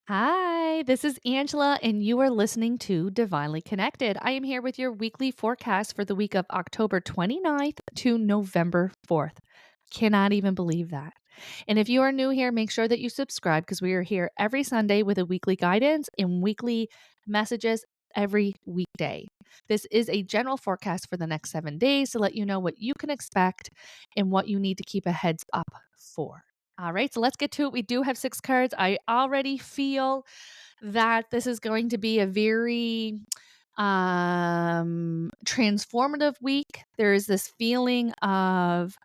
Hi, this is Angela, and you are listening to Divinely Connected. I am here with your weekly forecast for the week of October 29th to November 4th. Cannot even believe that. And if you are new here, make sure that you subscribe because we are here every Sunday with a weekly guidance and weekly messages every weekday. This is a general forecast for the next 7 days to let you know what you can expect and what you need to keep a heads up for. All right, so let's get to it. We do have 6 cards. I already feel that this is going to be a very transformative week. There is this feeling of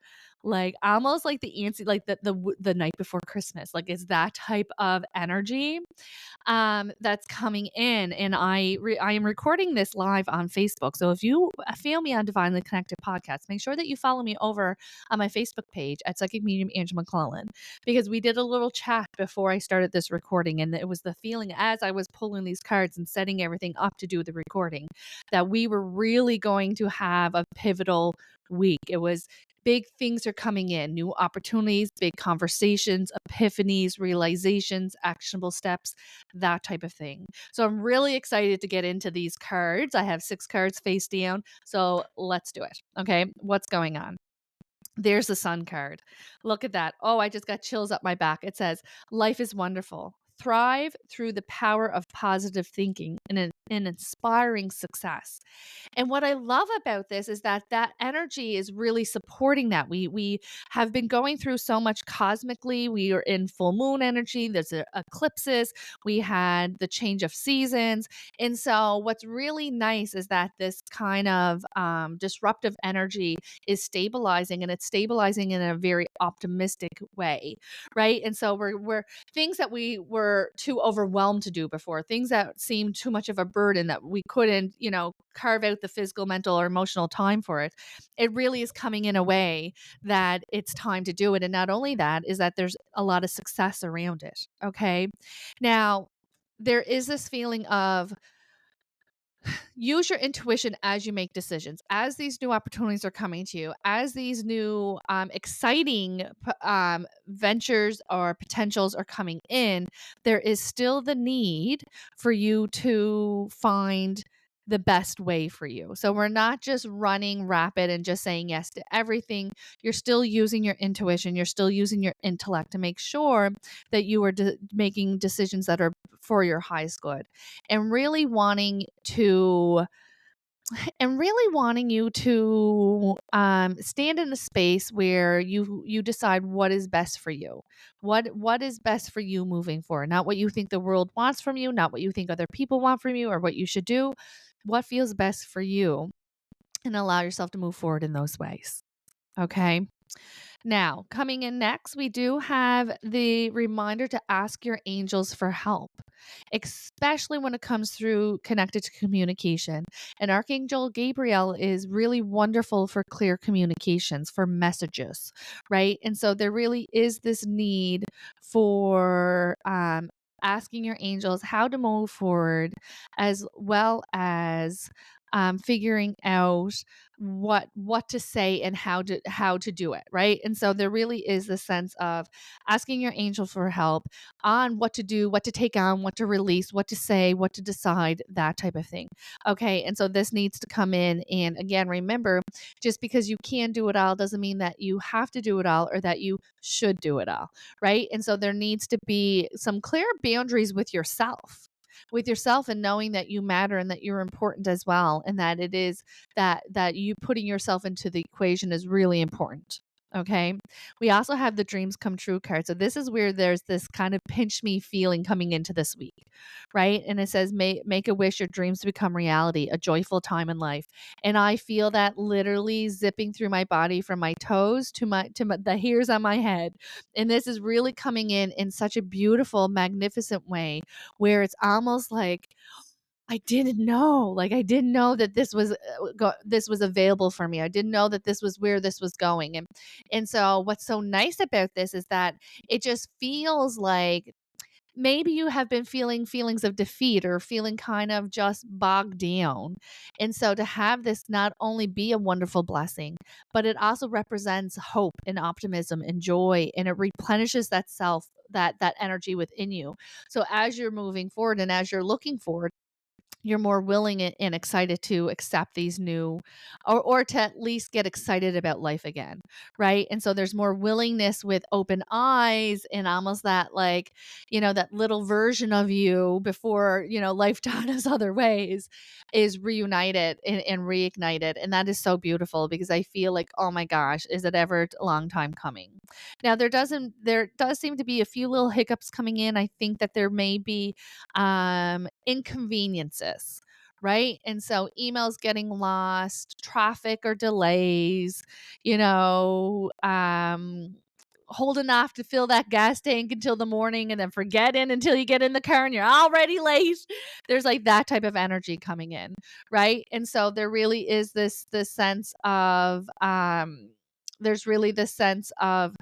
like almost like the antsy, like the night before Christmas. Like it's that type of energy that's coming in. And I am recording this live on Facebook. So if you feel me on Divinely Connected Podcast, make sure that you follow me over on my Facebook page at Psychic Medium Angela McClellan, because we did a little chat before I started this recording. And it was the feeling as I was pulling these cards and setting everything up to do the recording that we were really going to have a pivotal week. It was big things are coming in, new opportunities, big conversations, epiphanies, realizations, actionable steps, that type of thing. So I'm really excited to get into these cards. I have 6 cards face down. So let's do it. Okay. What's going on? There's the sun card. Look at that. Oh, I just got chills up my back. It says, life is wonderful. Thrive through the power of positive thinking and an inspiring success. And what I love about this is that that energy is really supporting that. We have been going through so much cosmically. We are in full moon energy. There's eclipses. We had the change of seasons. And so what's really nice is that this kind of disruptive energy is stabilizing, and it's stabilizing in a very optimistic way, right? And so we're things that we were too overwhelmed to do before, things that seemed too much of a burden that we couldn't, carve out the physical, mental, or emotional time for it. It really is coming in a way that it's time to do it. And not only that, is that there's a lot of success around it. Okay. Now, there is this feeling of use your intuition as you make decisions, as these new opportunities are coming to you, as these new exciting ventures or potentials are coming in. There is still the need for you to find the best way for you. So we're not just running rapid and just saying yes to everything. You're still using your intuition. You're still using your intellect to make sure that you are making decisions that are for your highest good, and really wanting to you to stand in a space where you decide what is best for you, what is best for you moving forward, not what you think the world wants from you, not what you think other people want from you or what you should do, what feels best for you, and allow yourself to move forward in those ways. Okay. Now, coming in next, we do have the reminder to ask your angels for help, especially when it comes through connected to communication. And Archangel Gabriel is really wonderful for clear communications, for messages, right? And so there really is this need for asking your angels how to move forward, as well as figuring out what to say and how to do it, right? And so there really is the sense of asking your angel for help on what to do, what to take on, what to release, what to say, what to decide, that type of thing. Okay. And so this needs to come in. And again, remember, just because you can do it all doesn't mean that you have to do it all or that you should do it all, right? And so there needs to be some clear boundaries with yourself and knowing that you matter and that you're important as well, and that it is that you putting yourself into the equation is really important. Okay. We also have the dreams come true card. So this is where there's this kind of pinch me feeling coming into this week, right? And it says, make a wish your dreams to become reality, a joyful time in life. And I feel that literally zipping through my body from my toes to the hairs on my head. And this is really coming in such a beautiful, magnificent way where it's almost like I didn't know that this was available for me. I didn't know that this was where this was going. And so what's so nice about this is that it just feels like maybe you have been feeling feelings of defeat or feeling kind of just bogged down. And so to have this not only be a wonderful blessing, but it also represents hope and optimism and joy, and it replenishes that self that energy within you. So as you're moving forward and as you're looking forward, you're more willing and excited to accept these new, or to at least get excited about life again, right? And so there's more willingness with open eyes, and almost that, like, that little version of you before, life taught us other ways, is reunited and reignited. And that is so beautiful, because I feel like, oh my gosh, is it ever a long time coming? Now there does seem to be a few little hiccups coming in. I think that there may be inconveniences, right? And so emails getting lost, traffic or delays, you know, holding off to fill that gas tank until the morning and then forgetting until you get in the car and you're already late. There's like that type of energy coming in, right? And so there really is this sense of there's really this sense of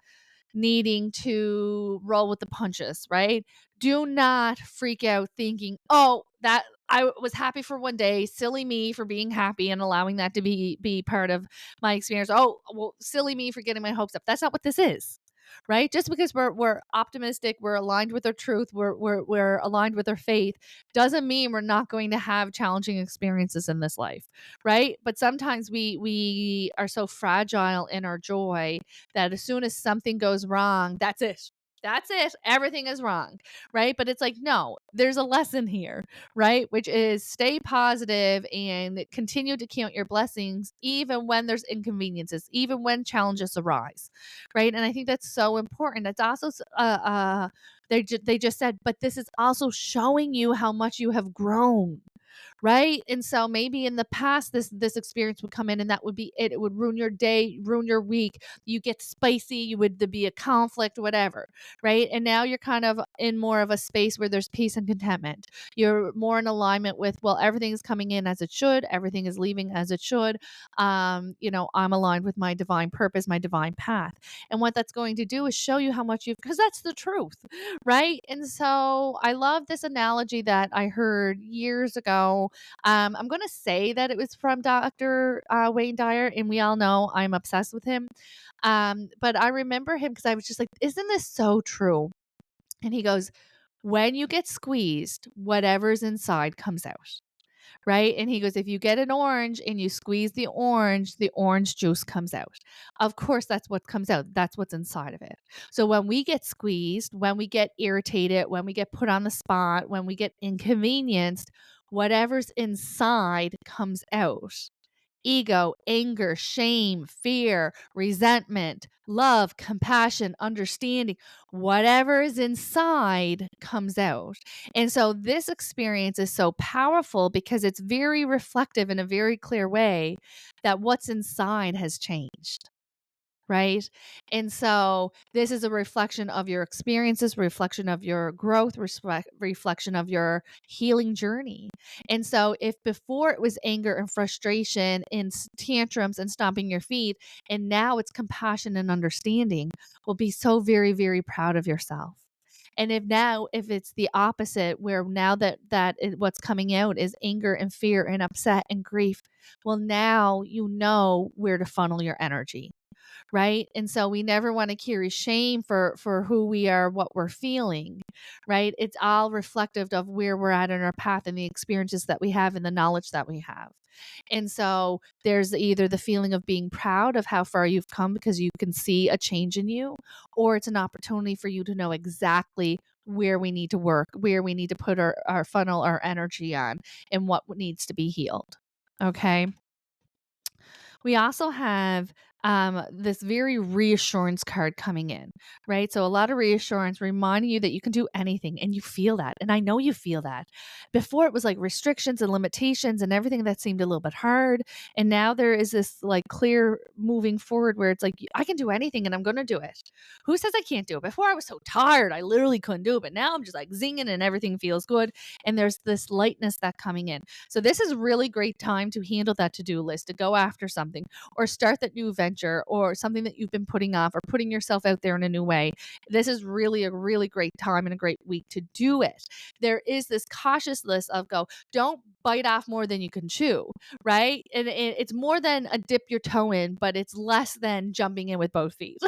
needing to roll with the punches, right? Do not freak out thinking, "Oh, that I was happy for one day, silly me for being happy and allowing that to be part of my experience. Oh, well, silly me for getting my hopes up." That's not what this is. Right? Just because we're optimistic, we're aligned with our truth, we're aligned with our faith, doesn't mean we're not going to have challenging experiences in this life, right? But sometimes we are so fragile in our joy that as soon as something goes wrong, that's it. That's it. Everything is wrong, right? But it's like, no, there's a lesson here, right? Which is stay positive and continue to count your blessings, even when there's inconveniences, even when challenges arise, right? And I think that's so important. It's also, they just said, but this is also showing you how much you have grown, right? And so maybe in the past, this experience would come in and that would be it. It would ruin your day, ruin your week. You get spicy, you would there be a conflict, whatever, right? And now you're kind of in more of a space where there's peace and contentment. You're more in alignment with, well, everything is coming in as it should, everything is leaving as it should. I'm aligned with my divine purpose, my divine path. And what that's going to do is show you how much you've, because that's the truth, right? And so I love this analogy that I heard years ago. I'm going to say that it was from Dr. Wayne Dyer, and we all know I'm obsessed with him. But I remember him because I was just like, isn't this so true? And he goes, when you get squeezed, whatever's inside comes out. Right? And he goes, if you get an orange and you squeeze the orange juice comes out. Of course, that's what comes out. That's what's inside of it. So when we get squeezed, when we get irritated, when we get put on the spot, when we get inconvenienced, whatever's inside comes out. Ego, anger, shame, fear, resentment, love, compassion, understanding, whatever is inside comes out. And so this experience is so powerful because it's very reflective in a very clear way that what's inside has changed. Right. And so this is a reflection of your experiences, reflection of your growth, reflection of your healing journey. And so if before it was anger and frustration and tantrums and stomping your feet, and now it's compassion and understanding, will be so very, very proud of yourself. And if it's the opposite, where now what's coming out is anger and fear and upset and grief, well, now you know where to funnel your energy, right? And so we never want to carry shame for who we are, what we're feeling, right? It's all reflective of where we're at in our path and the experiences that we have and the knowledge that we have. And so there's either the feeling of being proud of how far you've come because you can see a change in you, or it's an opportunity for you to know exactly where we need to work, where we need to put our funnel, our energy on, and what needs to be healed. Okay. We also have this very reassurance card coming in, right? So a lot of reassurance reminding you that you can do anything, and you feel that. And I know you feel that. Before it was like restrictions and limitations and everything that seemed a little bit hard. And now there is this like clear moving forward where it's like, I can do anything and I'm going to do it. Who says I can't do it? Before I was so tired, I literally couldn't do it. But now I'm just like zinging and everything feels good. And there's this lightness that coming in. So this is a really great time to handle that to-do list, to go after something or start that new venture or something that you've been putting off or putting yourself out there in a new way. This is really a really great time and a great week to do it. There is this cautiousness of don't bite off more than you can chew, right? And it's more than a dip your toe in, but it's less than jumping in with both feet.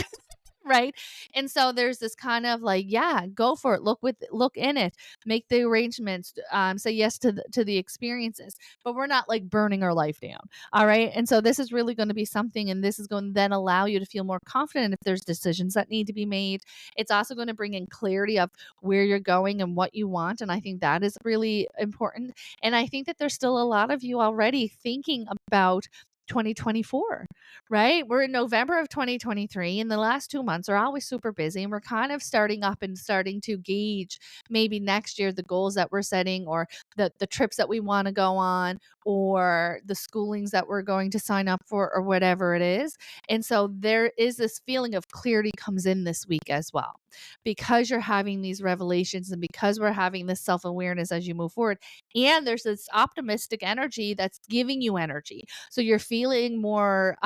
right? And so there's this kind of like, yeah, go for it. Look in it, make the arrangements, say yes to the experiences, but we're not like burning our life down. All right. And so this is really going to be something, and this is going to then allow you to feel more confident if there's decisions that need to be made. It's also going to bring in clarity of where you're going and what you want. And I think that is really important. And I think that there's still a lot of you already thinking about 2024, right? We're in November of 2023, and the last 2 months are always super busy. And we're kind of starting up and starting to gauge maybe next year the goals that we're setting, or the trips that we want to go on, or the schoolings that we're going to sign up for, or whatever it is. And so there is this feeling of clarity comes in this week as well, because you're having these revelations and because we're having this self awareness as you move forward. And there's this optimistic energy that's giving you energy. So you're feeling more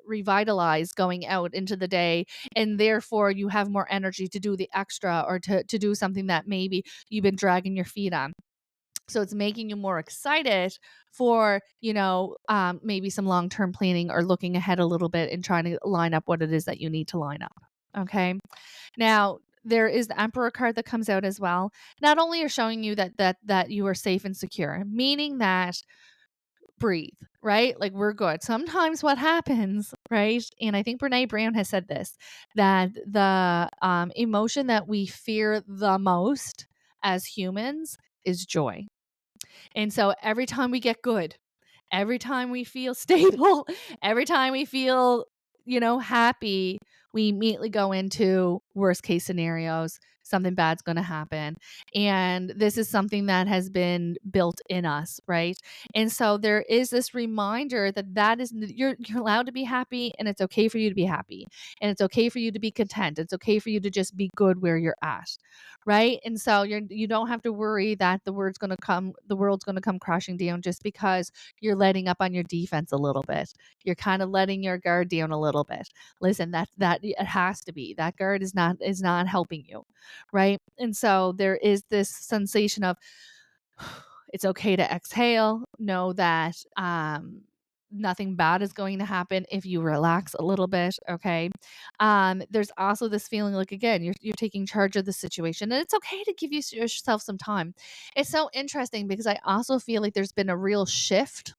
revitalized going out into the day. And therefore, you have more energy to do the extra, or to do something that maybe you've been dragging your feet on. So it's making you more excited for, maybe some long-term planning, or looking ahead a little bit and trying to line up what it is that you need to line up. Okay. Now, there is the Emperor card that comes out as well. Not only are showing you that you are safe and secure, meaning that breathe, right? Like, we're good. Sometimes what happens, right? And I think Brene Brown has said this, that the emotion that we fear the most as humans is joy. And so every time we get good, every time we feel stable, every time we feel, happy, we immediately go into worst case scenarios. Something bad's going to happen. And this is something that has been built in us, right? And so there is this reminder that you're allowed to be happy, and it's okay for you to be happy. And it's okay for you to be content. It's okay for you to just be good where you're at. Right? And so you don't have to worry that the world's going to come crashing down just because you're letting up on your defense a little bit. You're kind of letting your guard down a little bit. Listen, that it has to be. That guard is not helping you, right? And so there is this sensation of it's okay to exhale. Know that nothing bad is going to happen if you relax a little bit. Okay. There's also this feeling like, again, you're taking charge of the situation, and it's okay to give yourself some time. It's so interesting because I also feel like there's been a real shift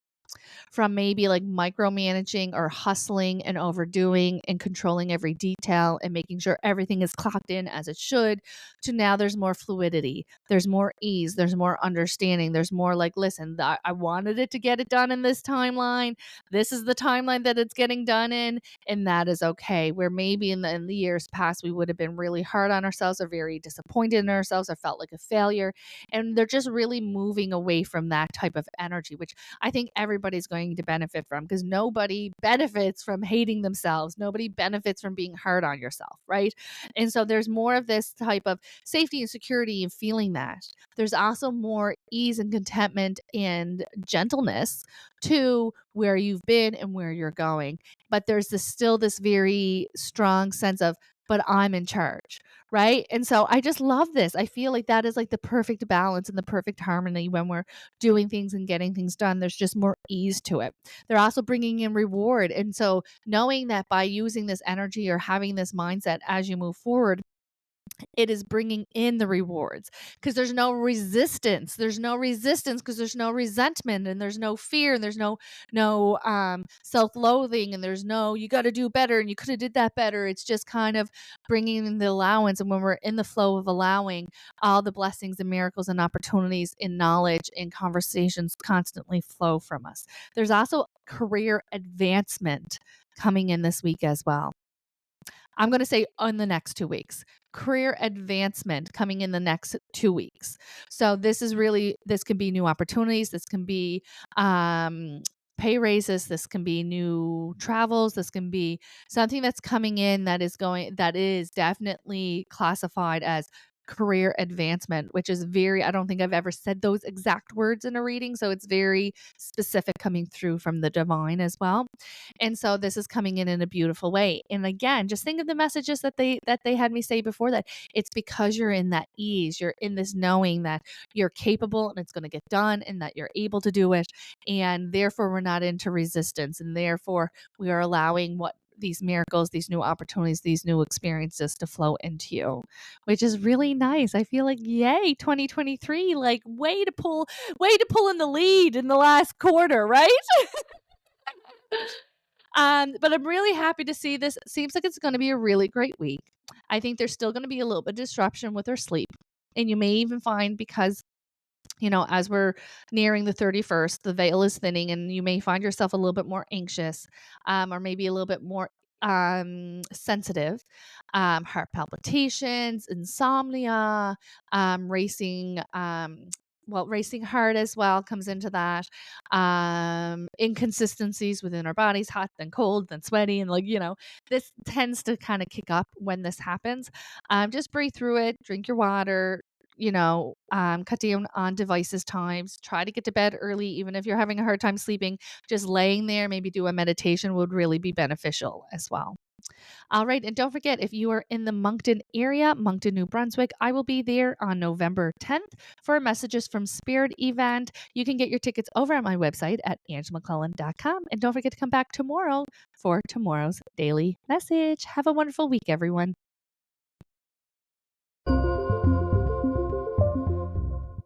from maybe like micromanaging or hustling and overdoing and controlling every detail and making sure everything is clocked in as it should, to now there's more fluidity, there's more ease, there's more understanding, there's more like, listen, I wanted it to get it done in this timeline. This is the timeline that it's getting done in, and that is okay. Where maybe in the years past we would have been really hard on ourselves, or very disappointed in ourselves, or felt like a failure. And they're just really moving away from that type of energy, which I think everybody's going to benefit from, because nobody benefits from hating themselves. Nobody benefits from being hard on yourself, right? And so there's more of this type of safety and security and feeling that. There's also more ease and contentment and gentleness to where you've been and where you're going. But there's still this very strong sense of, but I'm in charge, right? And so I just love this. I feel like that is like the perfect balance and the perfect harmony when we're doing things and getting things done. There's just more ease to it. They're also bringing in reward. And so knowing that by using this energy or having this mindset as you move forward, it is bringing in the rewards, because there's no resistance. There's no resistance because there's no resentment, and there's no fear, and there's no self-loathing, and there's no you got to do better and you could have did that better. It's just kind of bringing in the allowance. And when we're in the flow of allowing, all the blessings and miracles and opportunities in knowledge and conversations constantly flow from us. There's also career advancement coming in this week as well. I'm going to say on the next 2 weeks. Career advancement coming in the next 2 weeks. So this can be new opportunities. This can be pay raises. This can be new travels. This can be something that's coming in that is definitely classified as career advancement, which is I don't think I've ever said those exact words in a reading. So it's very specific, coming through from the divine as well. And so this is coming in a beautiful way. And again, just think of the messages that they had me say before that. It's because you're in that ease. You're in this knowing that you're capable and it's going to get done, and that you're able to do it. And therefore we're not into resistance. And therefore we are allowing what these miracles, these new opportunities, these new experiences to flow into you, which is really nice. I feel like, yay, 2023, like way to pull in the lead in the last quarter, right? But I'm really happy to see this. It seems like it's going to be a really great week. I think there's still going to be a little bit of disruption with our sleep. And you may even find, because as we're nearing the 31st, the veil is thinning and you may find yourself a little bit more anxious, or maybe a little bit more sensitive, heart palpitations, insomnia, racing, racing heart as well comes into that, inconsistencies within our bodies, hot then cold then sweaty, and this tends to kind of kick up when this happens. Just breathe through it, drink your water, cut down on devices times, try to get to bed early, even if you're having a hard time sleeping. Just laying there, maybe do a meditation would really be beneficial as well. All right. And don't forget, if you are in the Moncton area, Moncton, New Brunswick, I will be there on November 10th for a Messages from Spirit event. You can get your tickets over at my website at angelamcclellan.com. And don't forget to come back tomorrow for tomorrow's daily message. Have a wonderful week, everyone.